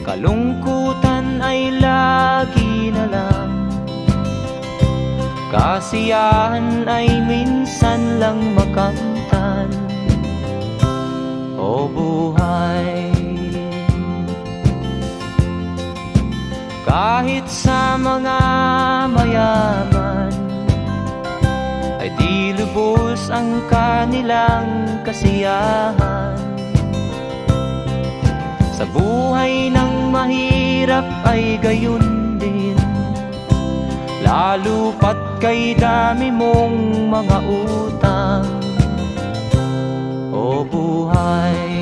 Kalungkutan ay lagi na lang, kasiyahan ay minsan lang makamtan. O buhay, kahit sa mga mayaman ay di lubos ang kanilang kasiyahan. Sa buhay ng mahirap ay gayon din, lalo pat kay dami mong mga utang. O buhay,